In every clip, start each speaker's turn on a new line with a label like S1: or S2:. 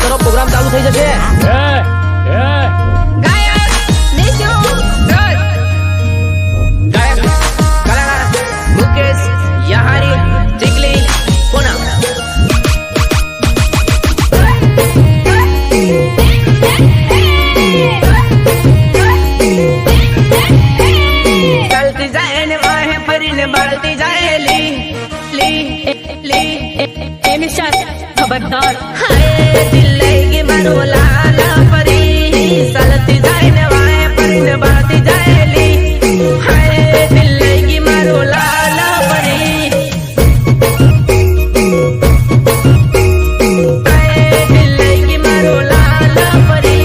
S1: કરો, પ્રોગ્રામ ચાલુ થઈ જશે.
S2: खबरदार हाय दिल लगे मारो लाल परी चलती जाए न वाए पर बढ़ती जाएली हाय दिल लगे मारो लाल परी हाय दिल लगे मारो लाल परी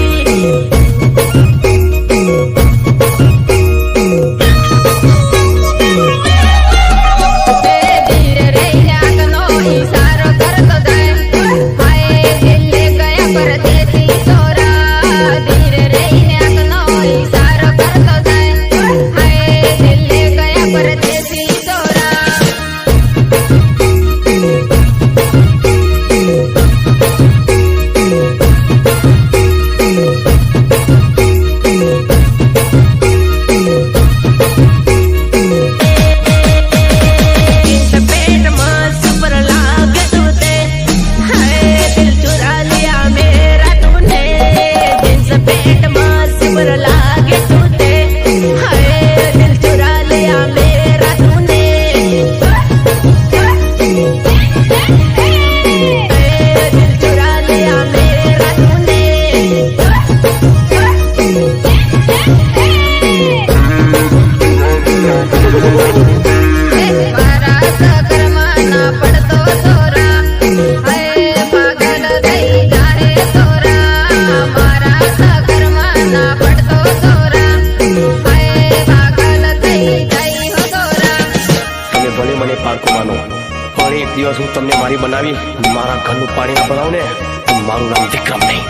S1: એક દિવસ હું તમને મારી બનાવી મારા ઘરનું પાણી ના બનાવું ને તો મારું નામ વિક્રમ નહીં.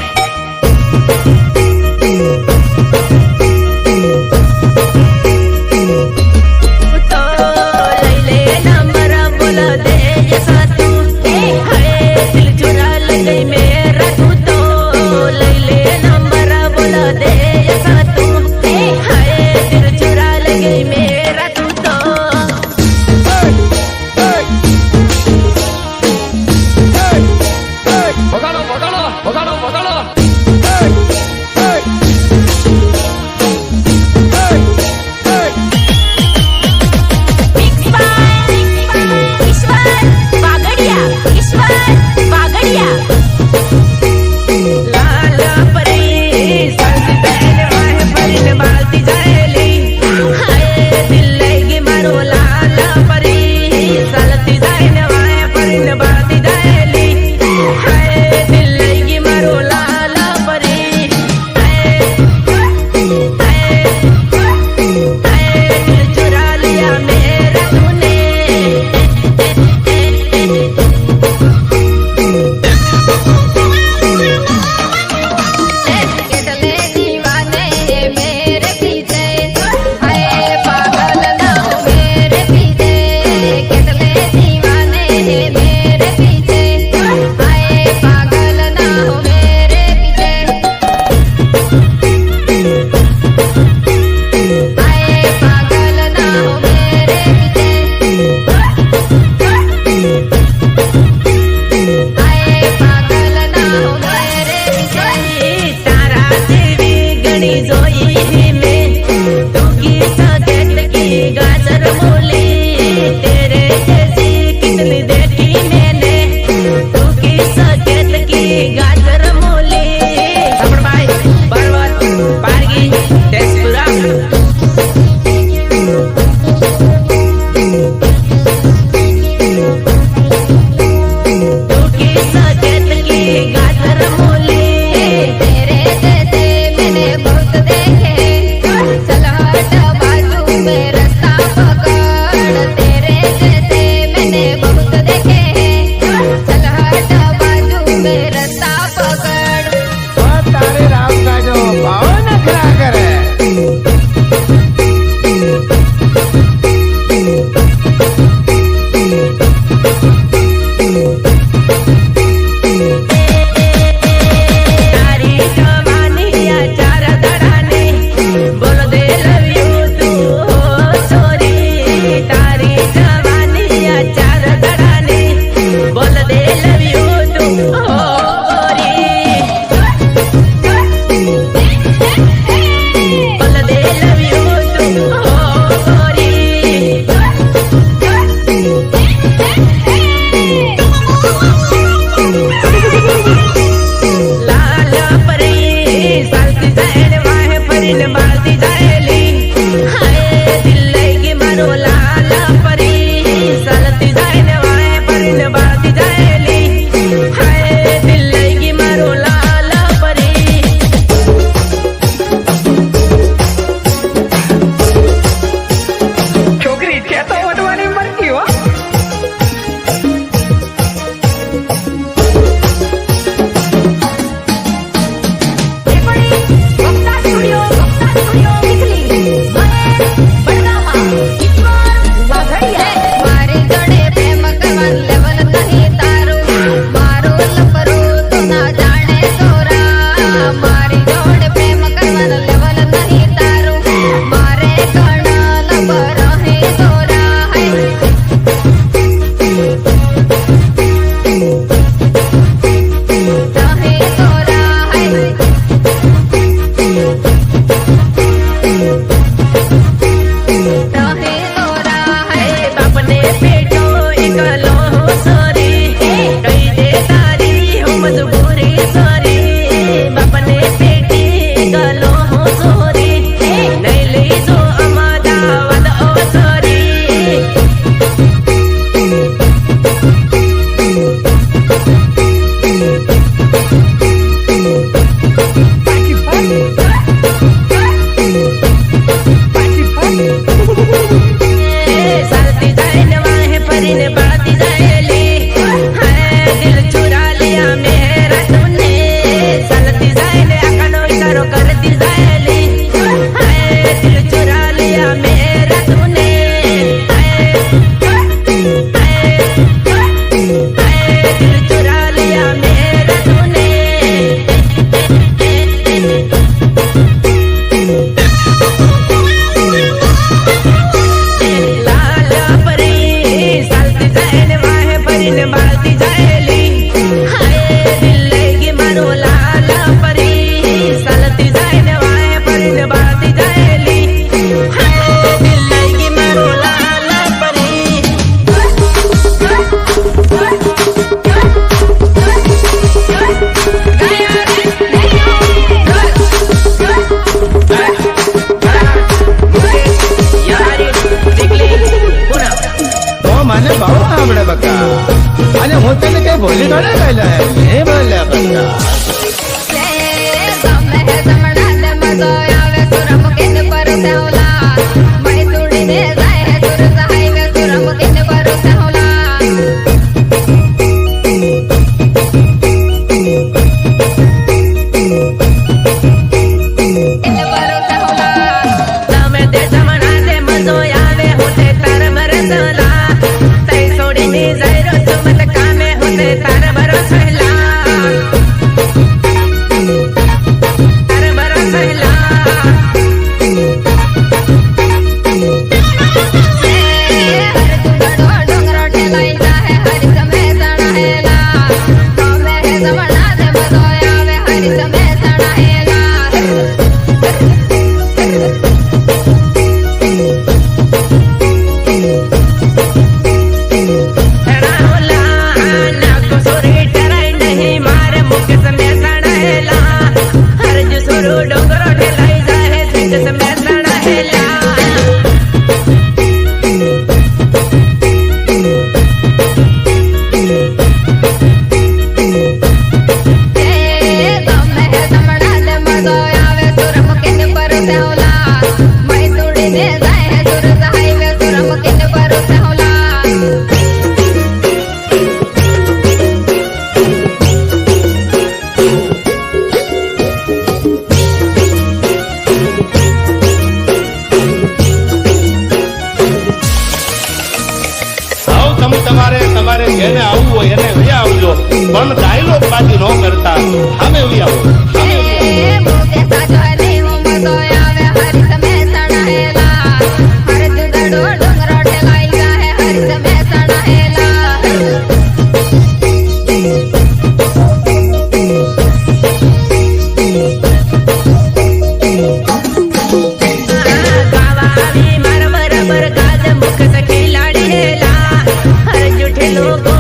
S2: सालती जाए न वाहे परीने बढ़ती जाएली हाय दिल चुरा लिया मेरा तूने सालती जाए न अकनो इशारो करती जाएली हाय दिल चुरा लिया मेरा तूने दिल चुरा लिया मेरा तूने लाल परी सालती जाए न वाहे परीने बढ़ती जाएली हाय दिल लगी मारो लाल परी सालती जाए न वाहे परीने बढ़ती जाएली हाय दिल लगी मारो लाल परी
S3: તો મને બહુ આવડે બકા અને હું તને કઈ ભૂલી થોડા ગયેલો એ બોલ્યા બકા
S2: તમે તે જમણા તે મજો આવે હોતે તાર બરસલા તઈ છોડીને જાય રો મત કામે હોતે તાર બરસલા
S3: તમારે જેને આવવું હોય એને વયા આવજો પણ ડાયલોગ બાજી ન કરતા સામે વયા આવો
S2: लोगों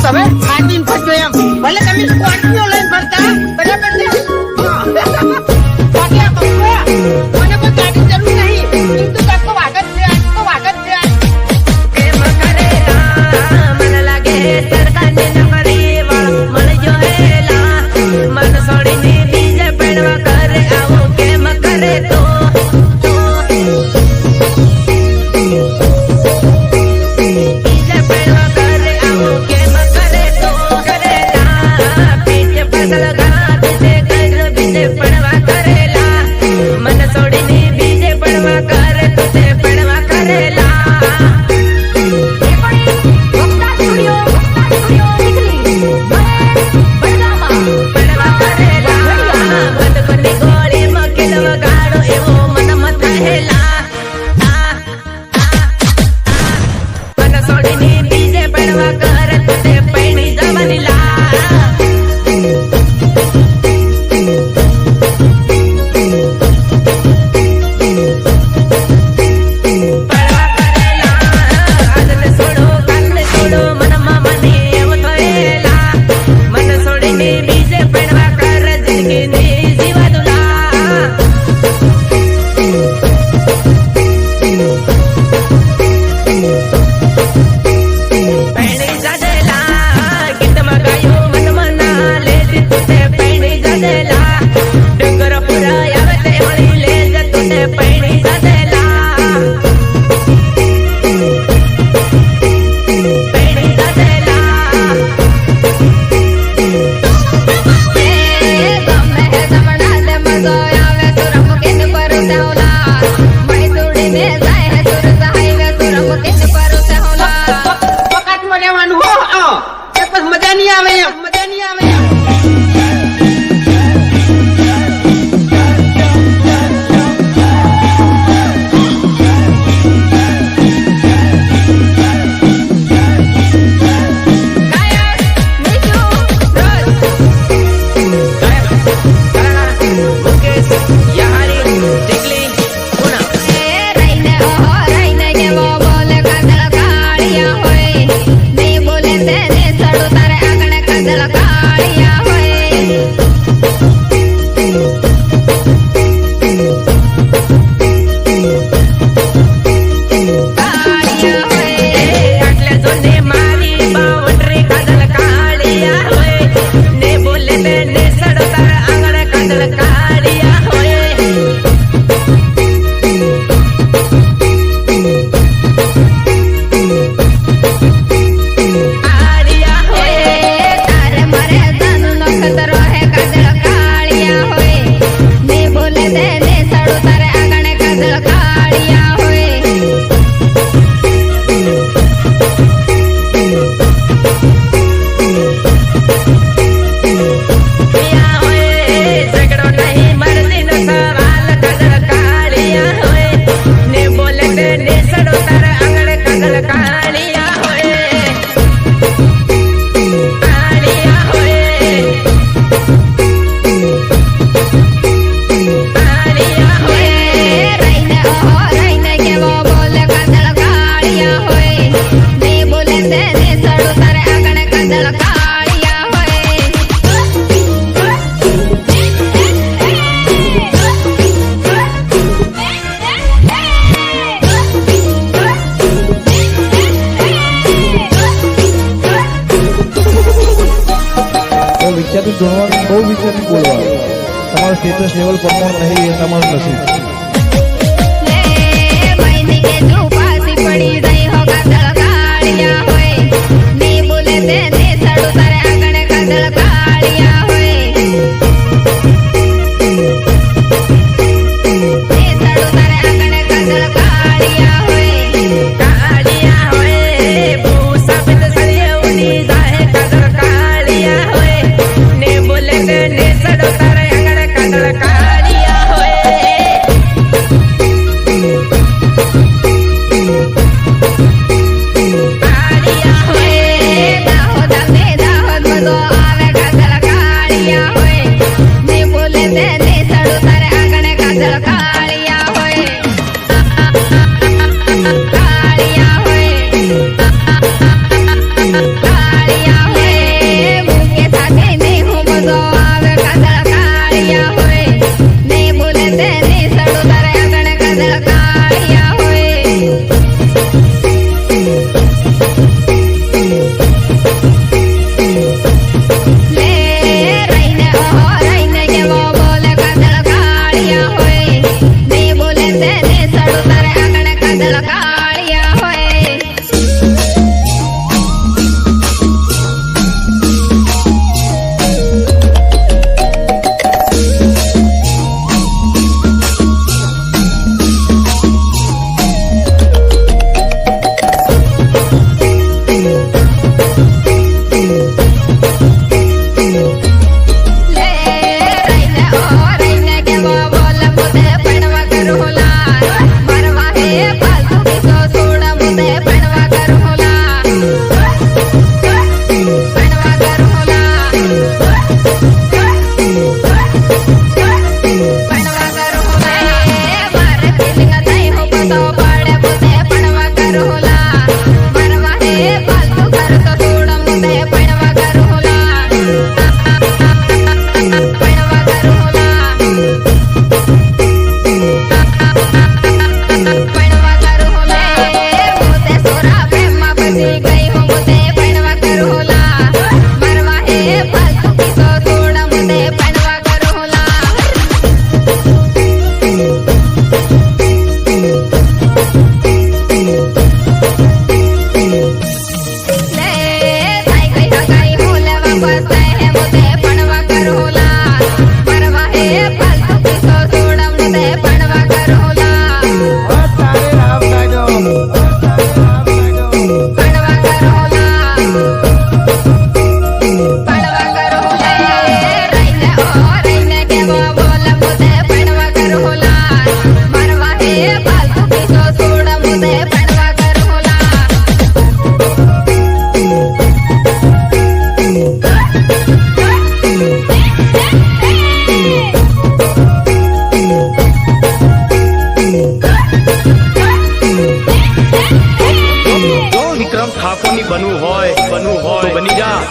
S4: તમે ફાટીને ફરજો એમ ભલે તમે સ્કોર્પિયો લઈને ફરતા બરાબર છે ફાટ્યા પકડો મને કોઈ ગાડી જરૂર નહીં તું તો વાગત છે તો વાગત છે
S2: પ્રેમ કરેલા મન લાગે સરકારની નોકરી વાળો મળજો હેલા મન છોડીને બીજે પડવા કરે આવું કેમ કરે તો બીજે પડવા કરે આવું કેમ કરે તો કરેલા પીઠ પાછળ ઘા બીજે પડવા કરેલા મન છોડીને બીજે પડવા કરે તો તે પડવા કરેલા પડવા કરેલા બદબની ગોળીમાં કિલો ગાડો એવો મનમાં થયેલા મન છોડીને બીજે પડવા કરે તો તે પૈણી જવાની લા
S5: વિચારથી જોડવાનું બહુ વિચારથી બોલવાનું તમારું સ્ટેટસ લેવલ પ્રમાણ નહીં એ તમારું નસીબ
S1: બની જા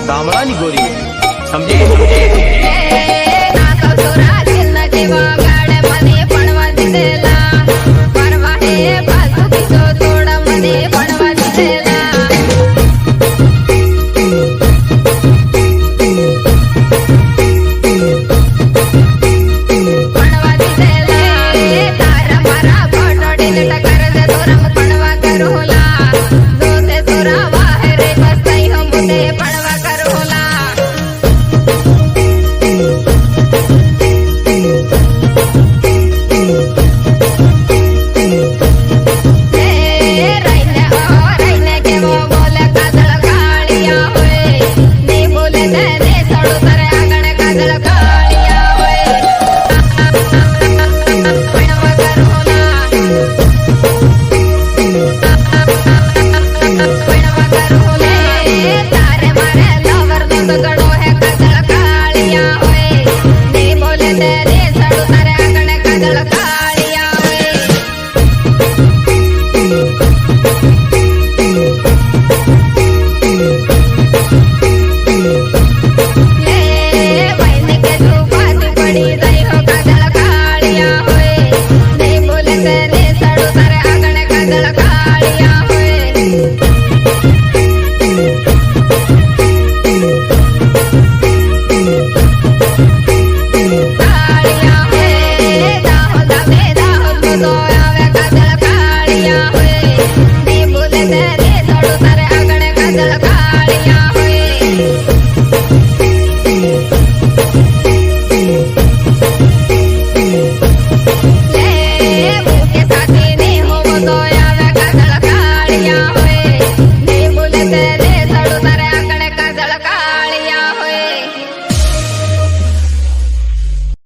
S1: ગામડાની ગોરી સમજી
S2: ના તો છોરા જેવા